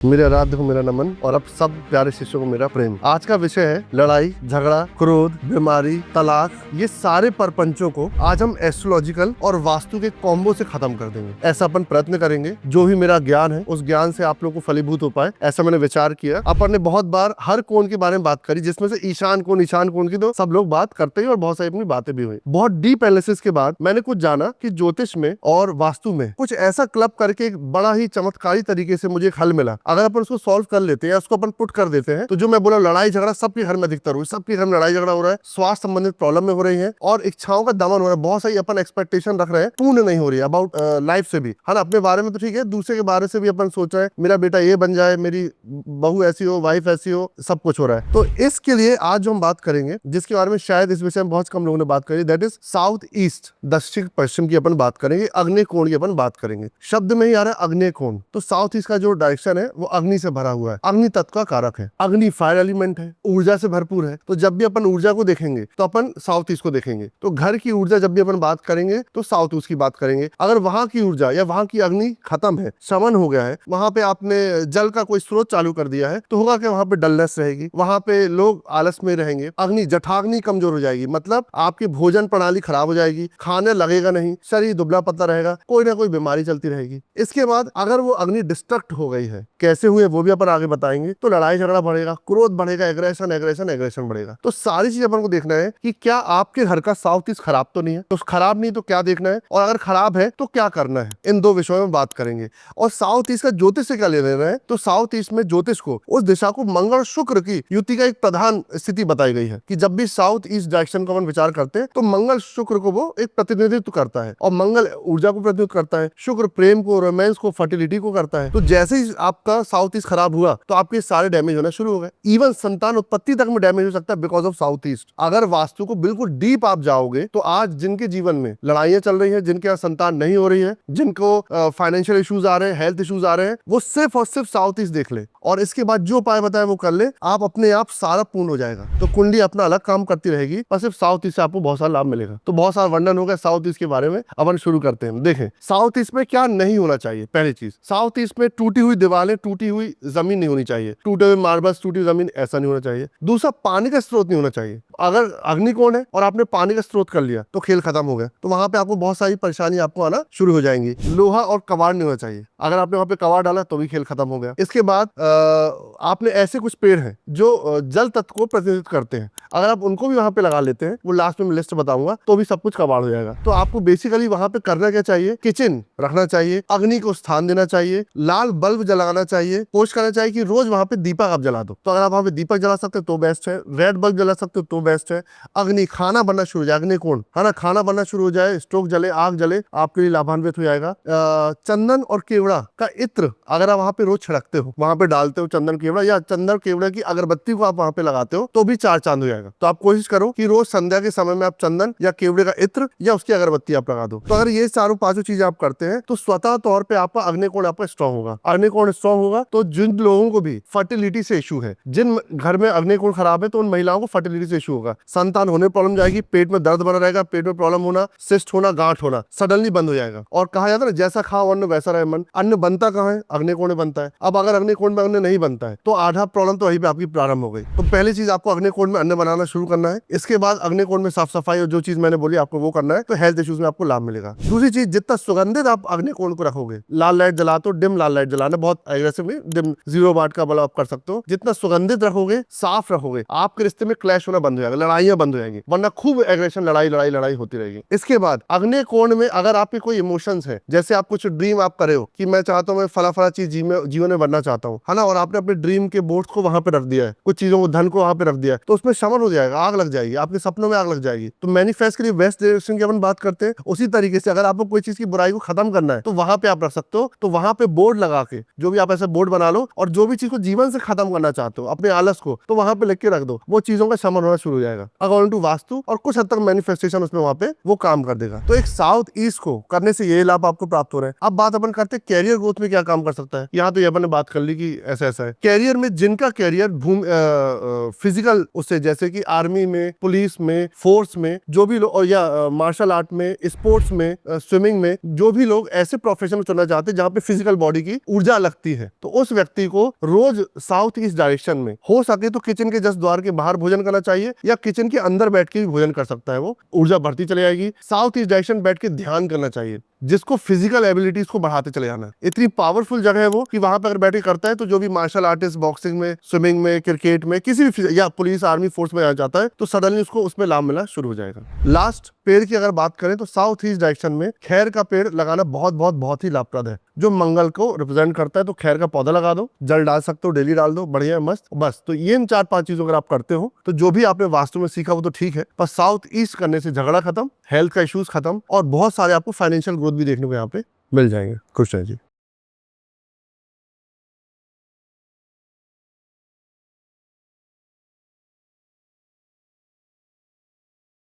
मेरे आराध्य को मेरा नमन और अब सब प्यारे शिष्यों को मेरा प्रेम। आज का विषय है लड़ाई, झगड़ा, क्रोध, बीमारी, तलाक। ये सारे परपंचों को आज हम एस्ट्रोलॉजिकल और वास्तु के कॉम्बो से खत्म कर देंगे। ऐसा अपन प्रयत्न करेंगे, जो भी मेरा ज्ञान है उस ज्ञान से आप लोग को फलीभूत हो पाए, ऐसा मैंने विचार किया। अपन ने बहुत बार हर कोण के बारे में बात करी, जिसमें से ईशान कोण की तो सब लोग बात करते ही और बहुत सारी अपनी बातें भी हुई। बहुत डीप एनालिसिस के बाद मैंने कुछ जाना कि ज्योतिष में और वास्तु में कुछ ऐसा क्लब करके एक बड़ा ही चमत्कारी तरीके से मुझे एक हल मिला। अगर अपन उसको सॉल्व कर लेते हैं, उसको अपन पुट कर देते हैं, तो जो मैं बोला लड़ाई झगड़ा सबके घर में अधिकतर हुई, सबके घर में लड़ाई झगड़ा हो रहा है, स्वास्थ्य संबंधित प्रॉब्लम में हो रही है और इच्छाओं का दमन हो रहा है। बहुत सारी अपन एक्सपेक्टेशन रख रहे हैं, पूर्ण नहीं हो रही है अबाउट लाइफ से भी, है ना। अपने बारे में तो ठीक है, दूसरे के बारे से भी अपन सोच रहे हैं, मेरा बेटा ये बन जाए, मेरी बहू ऐसी हो, वाइफ ऐसी हो, सब कुछ हो रहा है। तो इसके लिए आज जो हम बात करेंगे, जिसके बारे में शायद इस विषय में बहुत कम लोगों ने बात करी, दैट इज साउथ ईस्ट, दक्षिण पश्चिम की अपन बात करेंगे, अग्नि कोण की अपन बात करेंगे। शब्द में ही आ रहा है अग्नि कोण। तो साउथ ईस्ट का जो डायरेक्शन है वो अग्नि से भरा हुआ है, अग्नि तत्व का कारक है, अग्नि फायर एलिमेंट है, ऊर्जा से भरपूर है। तो जब भी अपन ऊर्जा को देखेंगे तो अपन साउथ ईस्ट को देखेंगे। तो घर की ऊर्जा जब भी अपन बात करेंगे तो साउथ ईस्ट की बात करेंगे। अगर वहां की ऊर्जा या वहां की अग्नि खत्म है, शमन हो गया है, वहां पे आपने जल का कोई स्रोत चालू कर दिया है, तो होगा कि वहां पे डलनेस रहेगी, वहां पे लोग आलस में रहेंगे, अग्नि जठाग्नि कमजोर हो जाएगी, मतलब आपकी भोजन प्रणाली खराब हो जाएगी, खाने लगेगा नहीं, शरीर दुबला पतला रहेगा, कोई ना कोई बीमारी चलती रहेगी। इसके बाद अगर वो अग्नि डिस्ट्रक्ट हो गई है, कैसे हुए वो भी अपन आगे बताएंगे, तो लड़ाई झगड़ा बढ़ेगा, क्रोध बढ़ेगा, एग्रेशन बढ़ेगा। तो सारी चीज अपन को देखना है कि क्या आपके घर का साउथ ईस्ट खराब तो नहीं है, तो खराब नहीं तो क्या देखना है, और अगर खराब है तो क्या करना है, इन दो विषयों में बात करेंगे। और साउथ ईस्ट का ज्योतिष से क्या ले लेना है, तो साउथ ईस्ट में ज्योतिष को, उस दिशा को मंगल शुक्र की युति का एक प्रधान स्थिति बताई गई है कि जब भी साउथ ईस्ट डायरेक्शन को अपन विचार करते हैं तो मंगल शुक्र को वो एक प्रतिनिधित्व करता है, और मंगल ऊर्जा को प्रतिनिधित्व करता है, शुक्र प्रेम को, रोमांस को, फर्टिलिटी को करता है। तो जैसे ही आपका साउथ ईस्ट खराब हुआ तो आपके सारे डैमेज होना शुरू हो गए, इवन संतान उत्पत्ति तक में डैमेज हो सकता है बिकॉज ऑफ साउथ ईस्ट। अगर वास्तु को बिल्कुल डीप आप जाओगे तो आज जिनके जीवन में लड़ाइयां चल रही है, जिनके यहाँ संतान नहीं हो रही है, जिनको फाइनेंशियल इश्यूज आ रहे हैं, हेल्थ इश्यूज आ रहे हैं, वो सिर्फ और सिर्फ साउथ ईस्ट देख ले और इसके बाद जो उपाय बताए वो कर ले, आप अपने आप सारा पूर्ण हो जाएगा। तो कुंडली अपना अलग काम करती रहेगी, पर सिर्फ साउथ ईस्ट से आपको बहुत सारा लाभ मिलेगा। तो बहुत सारा वर्णन हो गया साउथ ईस्ट के बारे में, अपन शुरू करते हैं। देखें साउथ ईस्ट में क्या नहीं होना चाहिए। पहली चीज, साउथ ईस्ट में टूटी हुई दीवारें, टूटी हुई जमीन नहीं होनी चाहिए, टूटे हुए मार्बल्स, टूटी हुई जमीन, ऐसा नहीं होना चाहिए। दूसरा, पानी का स्रोत नहीं होना चाहिए। अगर अग्निकोण है और आपने पानी का स्रोत कर लिया तो खेल खत्म हो गया, तो वहां पे आपको बहुत सारी परेशानी आपको आना शुरू हो जाएंगी। लोहा और कबाड़ नहीं होना चाहिए, अगर आपने वहां पे कबाड़ डाला तो भी खेल खत्म हो गया। इसके बाद आपने ऐसे कुछ पेड़ हैं जो जल तत्व को प्रतिनिधित्व करते हैं, अगर आप उनको भी वहां पे लगा लेते हैं, वो लास्ट में मैं लिस्ट बताऊंगा, तो भी सब कुछ कबाड़ हो जाएगा। तो आपको बेसिकली वहां पे करना क्या चाहिए, किचन रखना चाहिए, अग्नि को स्थान देना चाहिए, लाल बल्ब जलाना चाहिए, कोशिश करना चाहिए कि रोज वहां पे दीपक आप जला दो। तो अगर आप वहां पे दीपक जला सकते हो तो बेस्ट है, रेड बल्ब जला सकते हो तो बेस्ट है। अग्नि, खाना बनना शुरू हो जाए, अग्नि कोण है ना, खाना बनना शुरू हो जाए, स्टोव जले, आग जले, आपके लिए लाभान्वित हो जाएगा। चंदन और केवड़ा का इत्र अगर आप वहां पे रोज छिड़कते हो, वहां पे डालते हो चंदन केवड़ा, या चंदन केवड़ा की अगरबत्ती को आप वहां पे लगाते हो, तो भी 4 चांद हो जाएगा। तो आप कोशिश करो कि रोज संध्या के समय में आप चंदन या केवड़े का इत्र या उसकी अगरबत्ती आप लगा दो। तो अगर ये चारों 5 चीजें आप करते हैं तो स्वतः तौर पे आपका अग्निकोण आपका स्ट्रॉन्ग होगा। अग्निकोण स्ट्रॉन्ग होगा तो जिन लोगों को भी फर्टिलिटी से इशू है, जिन घर में अग्निकोण खराब है, तो उन महिलाओं को फर्टिलिटी से इशू होगा, संतान होने में प्रॉब्लम जाएगी, पेट में दर्द बना रहेगा, पेट में प्रॉब्लम होना, सिस्ट होना, गांठ होना सडनली बंद हो जाएगा। और कहा जाता है ना, जैसा खाओ अन्न वैसा रहे मन। अन्न बनता कहाँ है, अग्निकोण में बनता है। अब अगर अग्निकोण में अन्न नहीं बनता है तो आधा प्रॉब्लम तो वहीं पे आपकी प्रारंभ हो गई। तो पहली चीज, आपको अग्निकोण में अन्न बनाना शुरू करना है। इसके बाद अग्निकोण में साफ सफाई और जो चीज मैंने बोली आपको वो करना है, तो हेल्थ इश्यूज में आपको लाभ मिलेगा। दूसरी चीज, जितना सुगंधित आप अग्निकोण को रखोगे, लाल लाइट जलाते हो, डिम लाल लाइट जलाना, बहुत एग्रेसिवली डिम 0 वाट का बल्ब आप कर सकते हो। जितना सुगंधित रखोगे, साफ रखोगे, आपके रिश्ते में क्लैश होना बंद हो जाएगा, लड़ाइयां बंद हो जाएंगी, वरना खूब एग्रेशन, लड़ाई होती रहेगी। इसके बाद अग्निकोण में अगर आपके कोई इमोशंस है, जैसे आप कुछ ड्रीम आप करे हो कि मैं चाहता हूँ, मैं फला चीज जीवन में बनना चाहता हूँ, है ना, और आपने अपने ड्रीम के बोर्ड को वहां पे रख दिया है, कुछ चीजों को, धन को वहां पे रख दिया है, तो उसमें शमन हो जाएगा, आग लग जाएगी, आपके सपनों में आग लग जाएगी। तो मैनिफेस्ट के लिए वेस्ट डायरेक्शन की अपन बात करते हैं, उसी तरीके से अगर आपको कोई चीज की बुराई को खत्म करना है तो वहां पे आप रख सकते हो। तो वहां पे बोर्ड लगा के, जो भी आप ऐसे बोर्ड बना लो, और जो भी चीज को जीवन से खत्म करना चाहते हो, अपने आलस को, तो वहां पे लिख के रख दो, वो चीजों का शमन होना शुरू हो जाएगा अकॉर्डिंग टू वास्तु, और कुछ हद तक मैनिफेस्टेशन उसमें वहां पे वो काम कर देगा। तो एक साउथ ईस्ट को करने से ये लाभ आपको प्राप्त हो रहे हैं। अब बात अपन करते हैं कैरियर ग्रोथ में क्या काम कर सकता है। यहाँ तो ये अपन ने बात कर ली कि ऐसा ऐसा है। कैरियर में जिनका कैरियर फिजिकल उससे, जैसे कि आर्मी में, पुलिस में, फोर्स में, जो भी लोग, या मार्शल आर्ट में, स्पोर्ट्स में, स्विमिंग में, जो भी लोग ऐसे प्रोफेशन में चलना चाहते हैं जहाँ पे फिजिकल बॉडी की ऊर्जा लगती है, तो उस व्यक्ति को रोज साउथ ईस्ट डायरेक्शन में, हो सके तो किचन के जस्ट द्वार के बाहर भोजन करना चाहिए, या किचन के अंदर बैठ के भी भोजन कर सकता है। वो ऊर्जा बढ़ती चली जाएगी। साउथ ईस्ट डायरेक्शन बैठ के ध्यान करना चाहिए, जिसको फिजिकल एबिलिटीज को बढ़ाते चले जाना है। इतनी पावरफुल जगह है वो कि वहां पर अगर बैठ के करता है तो जो भी मार्शल आर्टिस्ट बॉक्सिंग में, स्विमिंग में, क्रिकेट में, किसी भी, या पुलिस आर्मी फोर्स में आ जाता है, तो सडनली उसको उसमें लाभ मिलना शुरू हो जाएगा। लास्ट, पेड़ की अगर बात करें तो साउथ ईस्ट डायरेक्शन में खैर का पेड़ लगाना बहुत बहुत बहुत ही लाभप्रद है। जो मंगल को रिप्रेजेंट करता है, तो खैर का पौधा लगा दो, जल डाल सकते हो, डेली डाल दो, बढ़िया है, मस्त। बस तो ये 4-5 चीजों अगर आप करते हो तो जो भी आपने वास्तु में सीखा वो तो ठीक है, पर साउथ ईस्ट करने से झगड़ा खत्म, हेल्थ का इश्यूज खत्म, और बहुत सारे आपको फाइनेंशियल ग्रोथ भी देखने को यहाँ पे मिल जाएंगे। खुश रहिए।